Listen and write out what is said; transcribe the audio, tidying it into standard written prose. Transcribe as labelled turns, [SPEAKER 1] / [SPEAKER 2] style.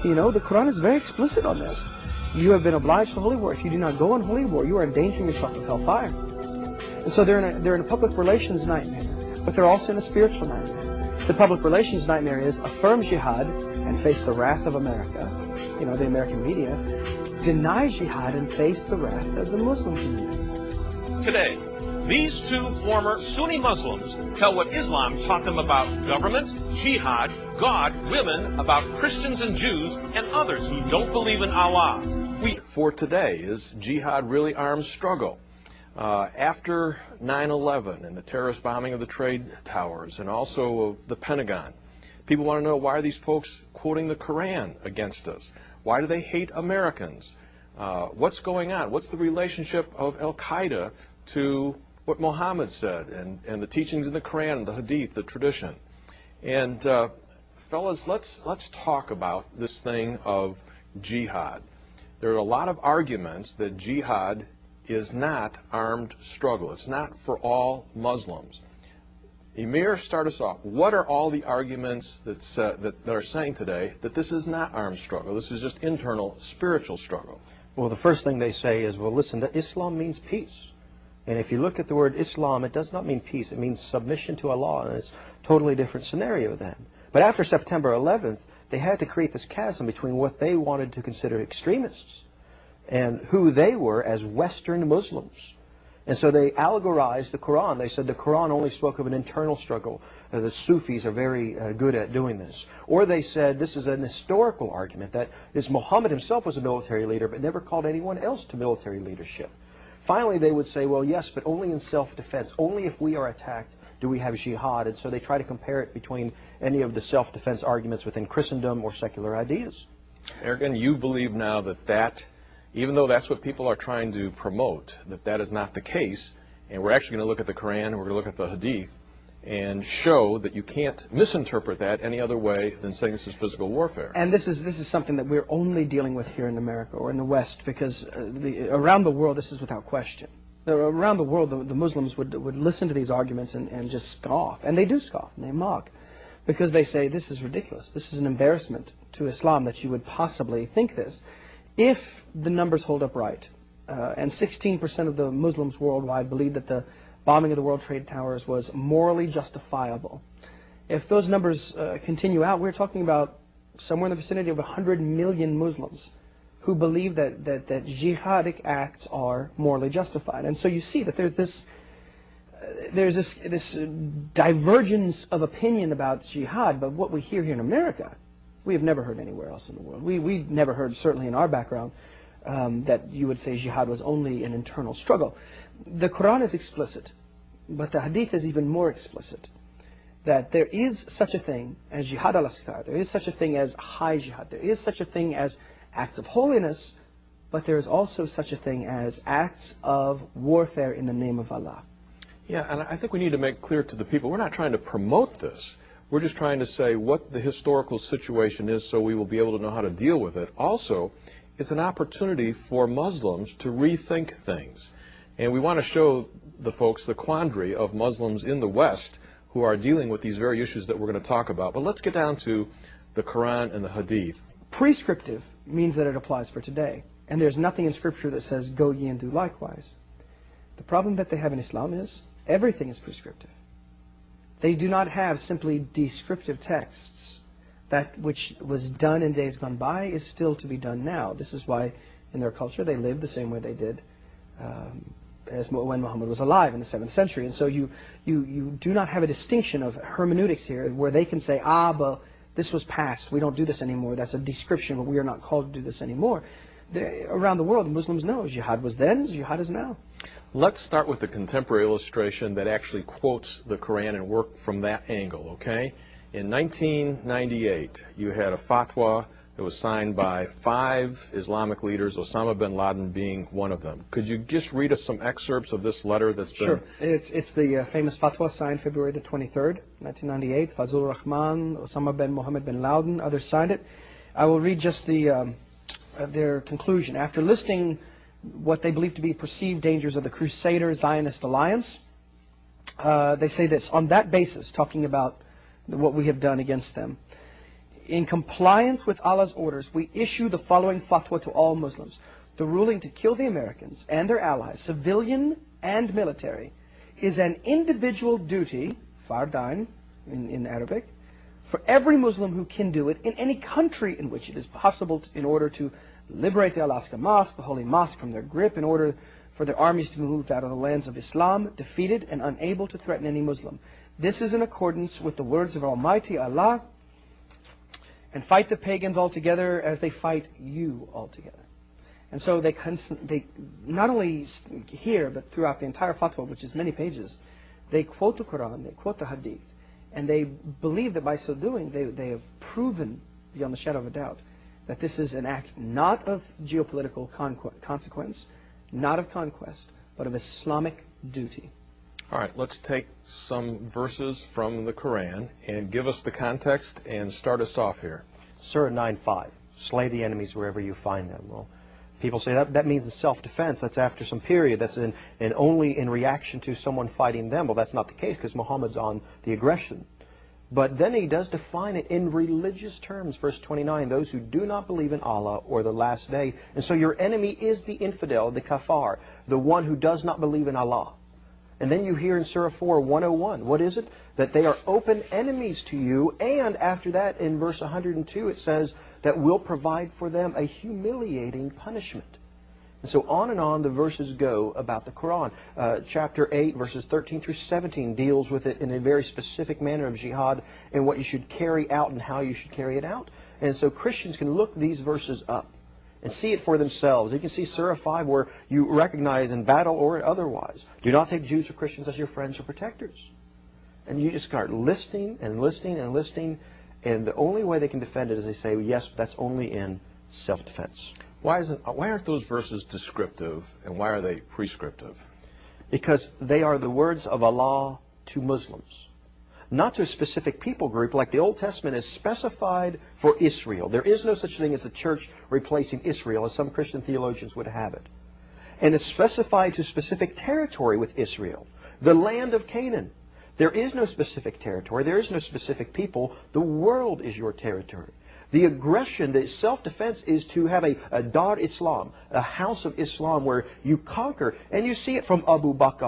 [SPEAKER 1] You know, the Quran is very explicit on this. You have been obliged to holy war. If you do not go on holy war, you are endangering yourself with hellfire. And so they're in a public relations nightmare, but they're also in a spiritual nightmare. The public relations nightmare is affirm jihad and face the wrath of America, you know, the American media. Deny jihad and face the wrath of the Muslim community.
[SPEAKER 2] Today, these two former Sunni Muslims tell what Islam taught them about government, jihad, God, women, about Christians and Jews, and others who don't believe in Allah.
[SPEAKER 3] For today, is jihad really armed struggle? After 9/11 and the terrorist bombing of the trade towers and also of the Pentagon, people want to know, why are these folks quoting the Quran against us? Why do they hate Americans? What's going on? What's the relationship of Al-Qaeda to what Muhammad said and the teachings in the Quran, the Hadith, the tradition? And fellas, let's talk about this thing of jihad. There are a lot of arguments that jihad is not armed struggle. It's not for all Muslims. Emir, start us off. What are all the arguments that are saying today that this is not armed struggle? This is just internal spiritual struggle.
[SPEAKER 4] Well, the first thing they say is, well, listen, that Islam means peace. And if you look at the word Islam, it does not mean peace. It means submission to Allah, and it's a totally different scenario then. But after September 11th, they had to create this chasm between what they wanted to consider extremists and who they were as Western Muslims. And so they allegorized the Quran. They said the Quran only spoke of an internal struggle. The Sufis are very good at doing this. Or they said this is an historical argument, that Muhammad himself was a military leader but never called anyone else to military leadership. Finally, they would say, well, yes, but only in self-defense. Only if we are attacked do we have jihad. And so they try to compare it between any of the self-defense arguments within Christendom or secular ideas.
[SPEAKER 3] Ergen, you believe now that even though that's what people are trying to promote, that is not the case, and we're actually going to look at the Quran, and we're going to look at the Hadith, and show that you can't misinterpret that any other way than saying this is physical warfare.
[SPEAKER 1] And this is something that we're only dealing with here in America or in the West, because around the world this is without question. Around the world the Muslims would listen to these arguments and just scoff, and they do scoff and they mock, because they say this is ridiculous. This is an embarrassment to Islam that you would possibly think this. If the numbers hold up right, and 16% of the Muslims worldwide believe that the bombing of the World Trade Towers was morally justifiable, if those numbers continue out, we're talking about somewhere in the vicinity of 100 million Muslims who believe that jihadic acts are morally justified. And so you see that there's this divergence of opinion about jihad, but what we hear here in America, we have never heard anywhere else in the world. We've never heard, certainly in our background, that you would say jihad was only an internal struggle. The Quran is explicit, but the Hadith is even more explicit, that there is such a thing as jihad al-askar, there is such a thing as high jihad, there is such a thing as acts of holiness, but there is also such a thing as acts of warfare in the name of Allah.
[SPEAKER 3] Yeah, and I think we need to make clear to the people, we're not trying to promote this. We're just trying to say what the historical situation is so we will be able to know how to deal with it. Also, it's an opportunity for Muslims to rethink things. And we want to show the folks the quandary of Muslims in the West who are dealing with these very issues that we're going to talk about. But let's get down to the Quran and the Hadith.
[SPEAKER 1] Prescriptive means that it applies for today. And there's nothing in Scripture that says, go ye and do likewise. The problem that they have in Islam is everything is prescriptive. They do not have simply descriptive texts. That which was done in days gone by is still to be done now. This is why in their culture they lived the same way they did as when Muhammad was alive in the 7th century. And so you do not have a distinction of hermeneutics here where they can say, but this was past, we don't do this anymore. That's a description, but we are not called to do this anymore. Around the world, the Muslims know jihad was then, jihad is now.
[SPEAKER 3] Let's start with the contemporary illustration that actually quotes the Quran and work from that angle, okay? In 1998, you had a fatwa that was signed by 5 Islamic leaders, Osama bin Laden being one of them. Could you just read us some excerpts of this letter that's been...
[SPEAKER 1] Sure. It's the famous fatwa signed February the 23rd, 1998. Fazlur Rahman, Osama bin Mohammed bin Laden, others signed it. I will read just their conclusion. After listing what they believe to be perceived dangers of the Crusader-Zionist alliance, they say this, on that basis, talking about what we have done against them, in compliance with Allah's orders, we issue the following fatwa to all Muslims. The ruling to kill the Americans and their allies, civilian and military, is an individual duty, fardain in Arabic, for every Muslim who can do it in any country in which it is possible in order to liberate the Al-Aqsa Mosque, the Holy Mosque, from their grip, in order for their armies to be moved out of the lands of Islam, defeated and unable to threaten any Muslim. This is in accordance with the words of Almighty Allah, and fight the pagans altogether as they fight you altogether. And so they not only here, but throughout the entire fatwa, which is many pages, they quote the Quran, they quote the Hadith, and they believe that by so doing, they have proven beyond the shadow of a doubt that this is an act not of geopolitical consequence, not of conquest, but of Islamic duty.
[SPEAKER 3] All right, let's take some verses from the Quran and give us the context and start us off here.
[SPEAKER 4] Surah 9:5, slay the enemies wherever you find them. Well, people say that means in self-defense. That's after some period. That's only in reaction to someone fighting them. Well, that's not the case because Muhammad's on the aggression. But then he does define it in religious terms. Verse 29, those who do not believe in Allah or the last day. And so your enemy is the infidel, the kafar, the one who does not believe in Allah. And then you hear in Surah 4, 101, what is it? That they are open enemies to you. And after that, in verse 102, it says that we'll provide for them a humiliating punishment. And so on the verses go about the Quran. Chapter 8, verses 13 through 17 deals with it in a very specific manner of jihad and what you should carry out and how you should carry it out. And so Christians can look these verses up and see it for themselves. You can see Surah 5 where you recognize in battle or otherwise, do not take Jews or Christians as your friends or protectors. And you just start listing and listing and listing, and the only way they can defend it is they say, yes, that's only in self-defense.
[SPEAKER 3] Why aren't those verses descriptive and why are they prescriptive?
[SPEAKER 4] Because they are the words of Allah to Muslims, not to a specific people group. Like the Old Testament is specified for Israel. There is no such thing as the church replacing Israel, as some Christian theologians would have it. And it's specified to specific territory with Israel, the land of Canaan. There is no specific territory. There is no specific people. The world is your territory. The aggression, the self-defense is to have a Dar Islam, a house of Islam where you conquer. And you see it from Abu Bakr